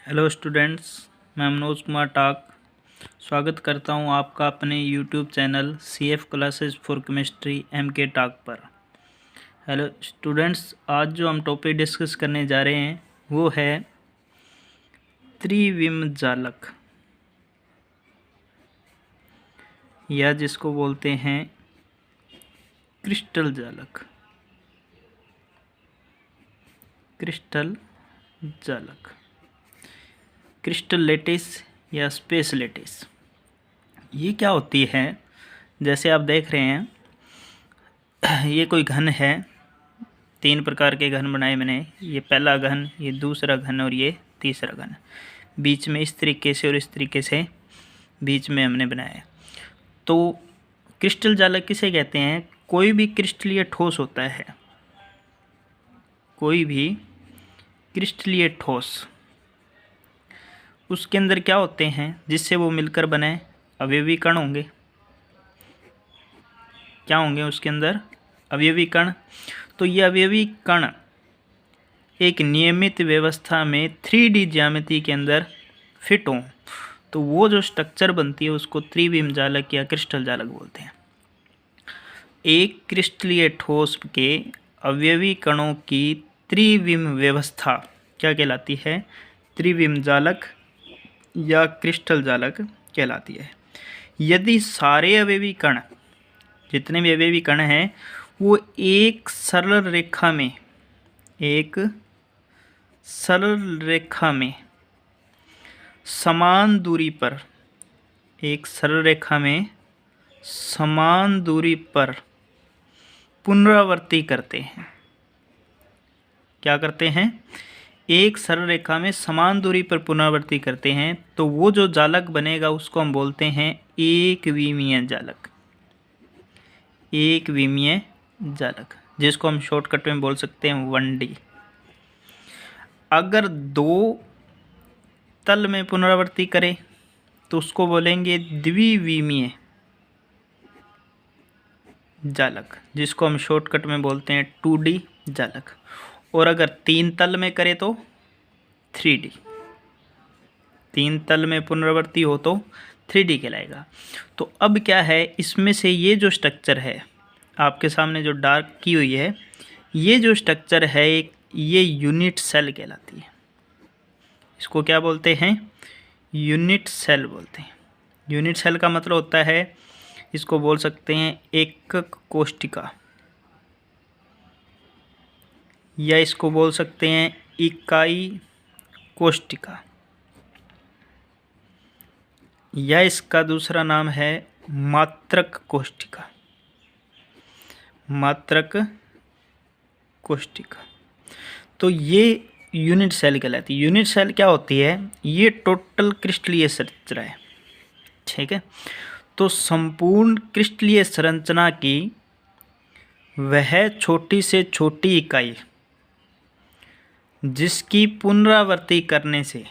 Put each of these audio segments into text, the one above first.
Hello students, मैं मनोज कुमार टाक स्वागत करता हूं आपका अपने YouTube channel CF classes for chemistry MK टाक पर। हेलो स्टूडेंट्स, आज जो हम टॉपिक डिस्कस करने जा रहे हैं वो है त्रिविम जालक, या जिसको बोलते हैं क्रिस्टल जालक। क्रिस्टल जालक, क्रिस्टल लेटिस या स्पेस लेटिस, ये क्या होती है? जैसे आप देख रहे हैं, ये कोई घन है। 3 प्रकार के घन बनाए मैंने। ये पहला घन, ये दूसरा घन और ये तीसरा घन। बीच में इस तरीके से और इस तरीके से बीच में हमने बनाया। तो क्रिस्टल जालक किसे कहते हैं? कोई भी क्रिस्टलीय ठोस होता है, कोई भी क्रिस्टलीय ठोस, उसके अंदर क्या होते हैं जिससे वो मिलकर बने? अवयवी कण होंगे। क्या होंगे उसके अंदर? अवयवी कण। तो ये अवयवी कण एक नियमित व्यवस्था में 3D ज्यामिति के अंदर फिट हों, तो वो जो स्ट्रक्चर बनती है उसको त्रिविम जालक या क्रिस्टल जालक बोलते हैं। एक क्रिस्टलीय ठोस के अवयवी कणों की त्रिविम व्यवस्था क्या कहलाती है? त्रिविम जालक या क्रिस्टल जालक कहलाती है। यदि सारे अवयवी कण, जितने भी अवयवी कण हैं, वो एक सरल रेखा में समान दूरी पर, एक सरल रेखा में समान दूरी पर पुनरावृत्ति करते हैं। क्या करते हैं? एक सरल रेखा में समान दूरी पर पुनरावृत्ति करते हैं, तो वो जो जालक बनेगा उसको हम बोलते हैं एक विमीय जालक। एक विमीय जालक, जिसको हम शॉर्टकट में बोल सकते हैं 1D। अगर 2 तल में पुनरावृत्ति करें तो उसको बोलेंगे द्विविमीय जालक, जिसको हम शॉर्टकट में बोलते हैं 2D जालक। और अगर 3 तल में करें तो 3D। 3 तल में पुनरावृत्ति हो तो 3D कहलाएगा। तो अब क्या है, इसमें से ये जो स्ट्रक्चर है आपके सामने जो डार्क की हुई है, ये जो स्ट्रक्चर है एक, ये यूनिट सेल कहलाती है। इसको क्या बोलते हैं? यूनिट सेल बोलते हैं। यूनिट सेल का मतलब होता है, इसको बोल सकते हैं एकक कोशिका, या इसको बोल सकते हैं इकाई कोशिका, या इसका दूसरा नाम है मात्रक कोशिका। मात्रक कोशिका। तो ये यूनिट सेल कहलाती है। यूनिट सेल क्या होती है? ये टोटल क्रिस्टलीय संरचना है। ठीक है। तो संपूर्ण क्रिस्टलीय संरचना की वह छोटी से छोटी इकाई जिसकी पुनरावृत्ति करने से,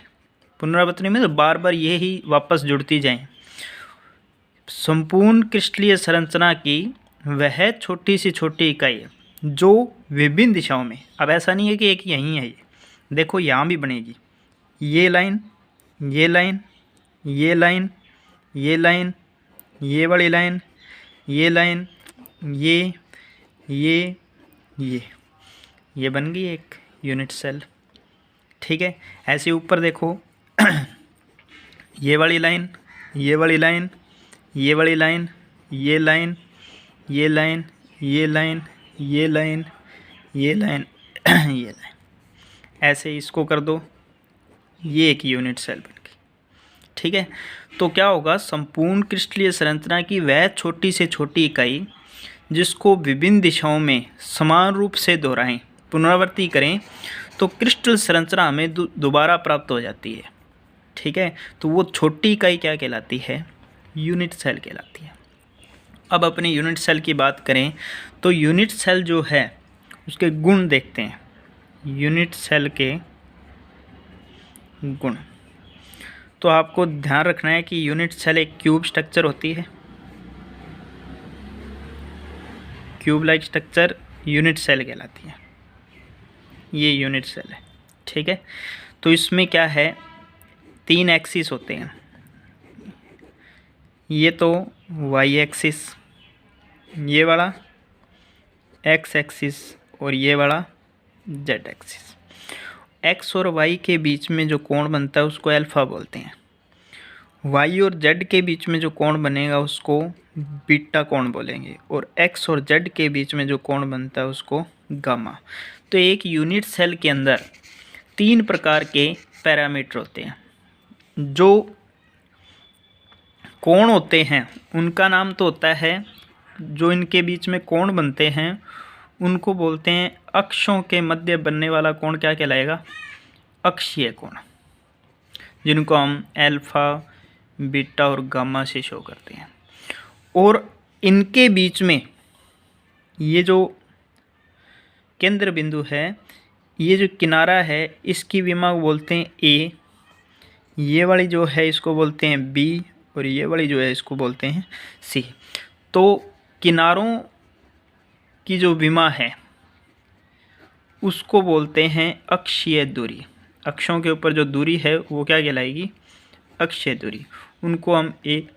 पुनरावृत्ति में तो बार बार ये ही वापस जुड़ती जाएं, संपूर्ण क्रिस्टलीय संरचना की वह छोटी से छोटी इकाई जो विभिन्न दिशाओं में, अब ऐसा नहीं है कि एक यहीं है, ये देखो यहाँ भी बनेगी, ये लाइन, ये लाइन, ये लाइन, ये लाइन, ये वाली लाइन, ये लाइन, ये बन गई एक यूनिट सेल। ठीक है। ऐसे ऊपर देखो, ये वाली लाइन, ये वाली लाइन, ये वाली लाइन, ये लाइन, ये लाइन, ये लाइन, ये लाइन, ये लाइन, ये लाइन, ऐसे इसको कर दो, ये एक यूनिट सेल बन गई। ठीक है। तो क्या होगा? संपूर्ण क्रिस्टलीय संरचना की वह छोटी से छोटी इकाई जिसको विभिन्न दिशाओं में समान रूप से दोहराएं, पुनरावृत्ति करें, तो क्रिस्टल संरचना हमें दोबारा प्राप्त हो जाती है। ठीक है। तो वो छोटी इकाई क्या कहलाती है? यूनिट सेल कहलाती है। अब अपने यूनिट सेल की बात करें तो यूनिट सेल जो है उसके गुण देखते हैं। यूनिट सेल के गुण, तो आपको ध्यान रखना है कि यूनिट सेल एक क्यूब स्ट्रक्चर होती है। Cube like structure unit cell कहलाती है। ये यूनिट सेल है। ठीक है। तो इसमें क्या है, 3 एक्सिस होते हैं, ये तो वाई एक्सिस, ये वाला एक्स एक्सिस और ये वाला जेड एक्सिस। एक्स और वाई के बीच में जो कोण बनता है उसको अल्फा बोलते हैं। वाई और जेड के बीच में जो कोण बनेगा उसको बीटा कोण बोलेंगे, और एक्स और जेड के बीच में जो कोण बनता है उसको गामा। तो एक यूनिट सेल के अंदर 3 प्रकार के पैरामीटर होते हैं। जो कोण होते हैं उनका नाम तो होता है, जो इनके बीच में कोण बनते हैं उनको बोलते हैं, अक्षों के मध्य बनने वाला कोण क्या कहलाएगा? अक्षीय कोण, जिनको हम अल्फा, बीटा और गामा से शो करते हैं। और इनके बीच में ये जो केंद्र बिंदु है, ये जो किनारा है, इसकी विमा को बोलते हैं ए, ये वाली जो है इसको बोलते हैं बी, और ये वाली जो है इसको बोलते हैं सी। तो किनारों की जो विमा है उसको बोलते हैं अक्षीय दूरी। अक्षों के ऊपर जो दूरी है वो क्या कहलाएगी? अक्षीय दूरी। उनको हम ए,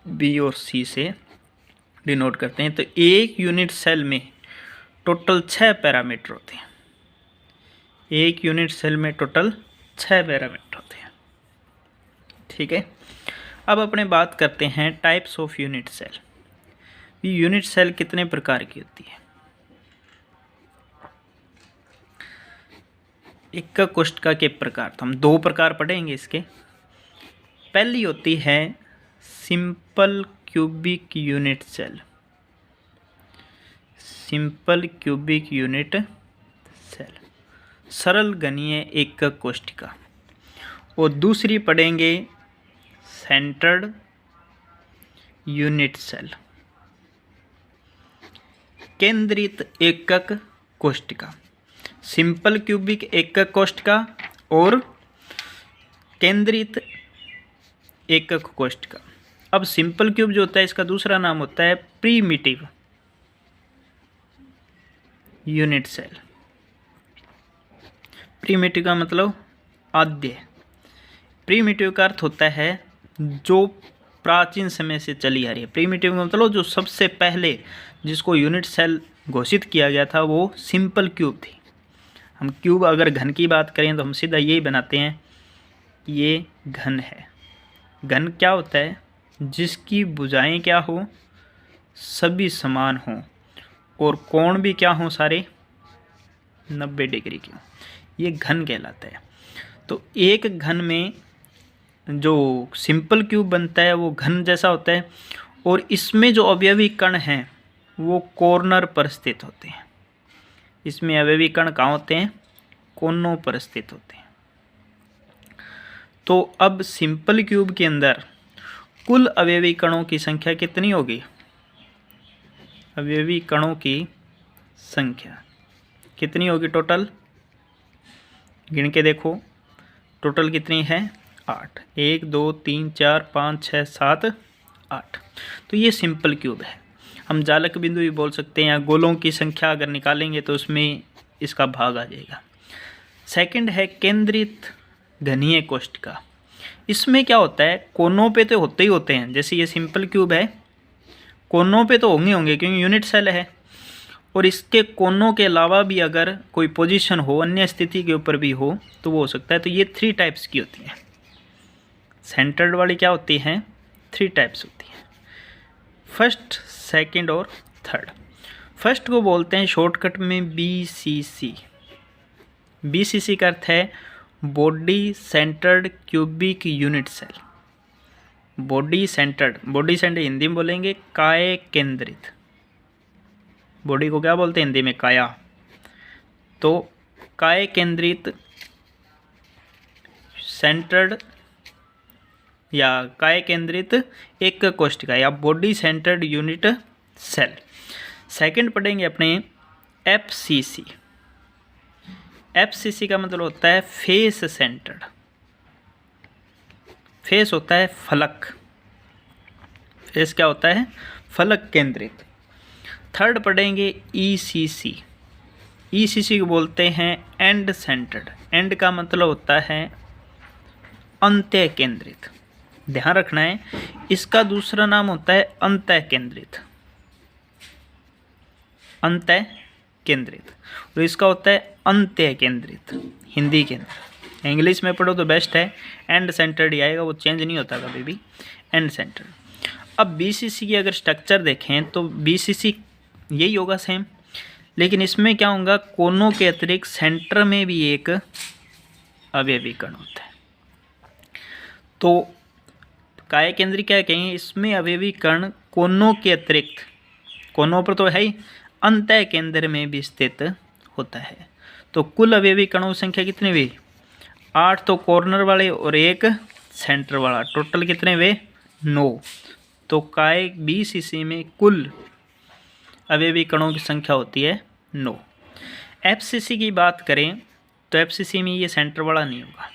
बी और सी से डिनोट करते हैं। तो एक यूनिट सेल में टोटल 6 पैरामीटर होते हैं। एक यूनिट सेल में टोटल 6 पैरामीटर होते हैं। ठीक है, अब अपने बात करते हैं types of unit cell. Unit cell कितने प्रकार की होती है? एक कोष्ठका के प्रकार, तो हम 2 प्रकार पढ़ेंगे इसके। पहली होती है simple cubic unit cell, simple cubic unit cell, सरल घनीय एकक कोष्ठिका। और दूसरी पढ़ेंगे सेंटर्ड यूनिट सेल, केंद्रित एकक कोष्ठिका। सिंपल क्यूबिक एकक कोष्ठिका और केंद्रित एकक कोष्ठिका। अब सिंपल क्यूब जो होता है इसका दूसरा नाम होता है प्रीमिटिव यूनिट सेल। प्रीमिटिव का मतलब आद्य। प्रीमिटिव का अर्थ होता है जो प्राचीन समय से चली आ रही है। प्रीमिटिव का मतलब जो सबसे पहले जिसको यूनिट सेल घोषित किया गया था वो सिंपल क्यूब थी। हम क्यूब अगर घन की बात करें तो हम सीधा यही बनाते हैं, ये घन है। घन क्या होता है? जिसकी भुजाएं क्या हो? सभी समान हों और कोण भी क्या हों? सारे 90 डिग्री के हों, ये घन कहलाता है। तो एक घन में जो सिंपल क्यूब बनता है वो घन जैसा होता है, और इसमें जो अवयवी कण हैं वो कॉर्नर पर स्थित होते हैं। इसमें अवयवी कण कहाँ होते हैं? कोनों पर स्थित होते हैं। तो अब सिंपल क्यूब के अंदर कुल अवयवी कणों की संख्या कितनी होगी? अवयवी कणों की संख्या कितनी होगी टोटल? गिन के देखो, टोटल कितनी है? 8। 1 2 3 4 5 6 7 8। तो ये सिंपल क्यूब है। हम जालक बिंदु भी बोल सकते हैं, या गोलों की संख्या अगर निकालेंगे तो उसमें इसका भाग आ जाएगा। सेकंड है केंद्रित घनीय कोष्ठिका। इसमें क्या होता है? कोनों पे तो होते ही होते हैं, जैसे ये सिंपल क्यूब है, कोनों पे तो होंगे क्योंकि यूनिट सेल है। और इसके कोनों के अलावा भी अगर कोई पोजीशन हो, अन्य स्थिति के ऊपर भी हो, तो वो हो सकता है। तो ये 3 टाइप्स की होती हैं। सेंटर्ड वाली क्या होती हैं? 3 टाइप्स होती हैं, फर्स्ट, सेकंड और थर्ड। फर्स्ट को बोलते हैं शॉर्टकट में BCC। BCC का अर्थ है body centred cubic unit cell. Body centred Hindi में बोलेंगे काय केंद्रित। बॉडी को क्या बोलते हैं हिंदी में? काया। तो काय केंद्रित सेंटर्ड या काय केंद्रित एक कोष्ठिका या body centred unit cell. Second पढ़ेंगे अपने FCC। FCC का मतलब होता है फेस सेंटर्ड। फेस होता है फलक। फेस क्या होता है? फलक केंद्रित। थर्ड पढ़ेंगे ECC। ECC को बोलते हैं एंड सेंटर्ड। एंड का मतलब होता है अंत्य केंद्रित। ध्यान रखना है, इसका दूसरा नाम होता है अंतः केंद्रित, अंतः केंद्रित, और इसका होता है अंत्य केंद्रित, हिंदी के अंदर। इंग्लिश में पढ़ो तो बेस्ट है, एंड सेंटर्ड ही आएगा, वो चेंज नहीं होता कभी भी, एंड सेंटर्ड। अब बीसीसी की अगर स्ट्रक्चर देखें तो बीसीसी यही होगा सेम, लेकिन इसमें क्या होगा, कोनों के अतिरिक्त सेंटर में भी एक अवयवी कण होता है। तो काय केंद्री क्या कहें, इसमें अवयवी कण कोनों के अतिरिक्त, कोनों पर तो है ही, अंतः केंद्र में भी स्थित होता है। तो कुल अवयवी कणों की संख्या कितनी हुई, 8 तो कॉर्नर वाले और एक सेंटर वाला, टोटल कितने हुए, 9। तो काय बीसीसी में कुल अवयवी कणों की संख्या होती है 9। एफसीसी की बात करें तो एफसीसी में ये सेंटर वाला नहीं होगा,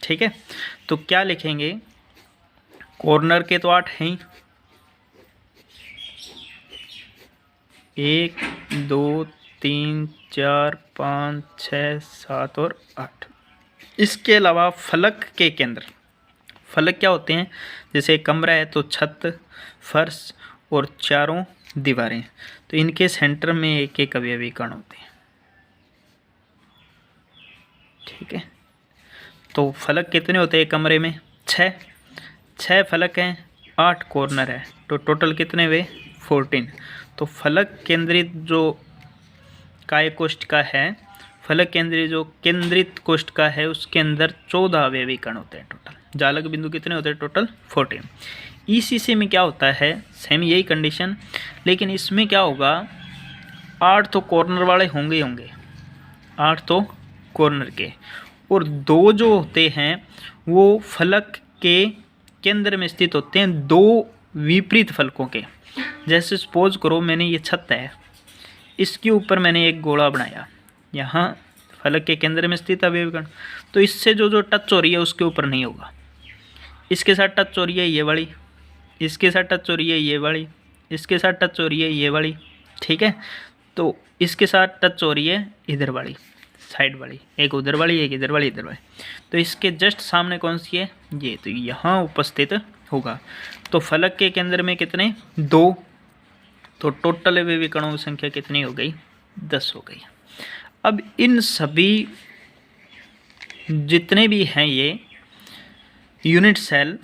ठीक है। तो क्या लिखेंगे, कॉर्नर के तो 8 हैं, 1 2 3 4 5 6 7 और 8। इसके अलावा फलक के केंद्र, फलक क्या होते हैं, जैसे कमरा है तो छत, फर्श और चारों दीवारें, तो इनके सेंटर में एक एक अवयवी कण होते हैं, ठीक है। तो फलक कितने होते हैं कमरे में, 6 फलक हैं, 8 कॉर्नर है, तो टोटल कितने हुए, 14। तो फलक केंद्रित जो काय कोष्ठिका है, फलक केंद्रित जो केंद्रित कोष्ठिका है, उसके अंदर 14 अवयवी कण होते हैं टोटल। जालक बिंदु कितने होते हैं, टोटल 14। ईसीसी में क्या होता है, सेम यही कंडीशन, लेकिन इसमें क्या होगा, 8 तो कॉर्नर वाले होंगे, 8 तो कॉर्नर के, और 2 जो होते हैं वो फलक के केंद्र में स्थित होते हैं, 2 विपरीत फलकों के। जैसे सपोज करो मैंने ये छत है, इसके ऊपर मैंने एक गोला बनाया, यहाँ फलक के केंद्र में स्थित अवयवी कण, तो इससे जो टच हो रही है उसके ऊपर नहीं होगा, इसके साथ टच हो रही है ये वाली, इसके साथ टच हो रही है ये वाली, इसके साथ टच हो रही है ये वाली, ठीक है। तो इसके साथ टच हो रही है इधर वाली साइड वाली, एक उधर वाली, एक इधर वाली, इधर वाली, तो इसके जस्ट सामने कौन सी है, ये, तो यहाँ उपस्थित होगा। तो फलक के केंद्र में कितने, 2, तो टोटल अवयवी कणों की संख्या कितनी हो गई, 10 हो गई। अब इन सभी जितने भी हैं ये यूनिट सेल,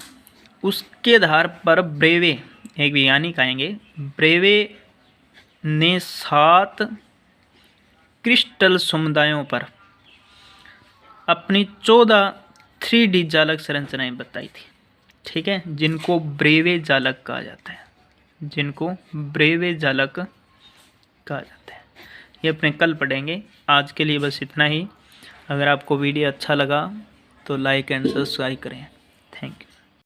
उसके आधार पर ब्रेवे, एक वैज्ञानिक आएंगे, ब्रेवे ने 7 क्रिस्टल समुदायों पर अपनी 14 3D जालक संरचनाएं बताई थी, ठीक है, जिनको ब्रेवे जालक कहा जाता है, जिनको ब्रेवे जालक कहा जाता है। ये अपने कल पढ़ेंगे। आज के लिए बस इतना ही। अगर आपको वीडियो अच्छा लगा तो लाइक एंड सब्सक्राइब करें। Thank you.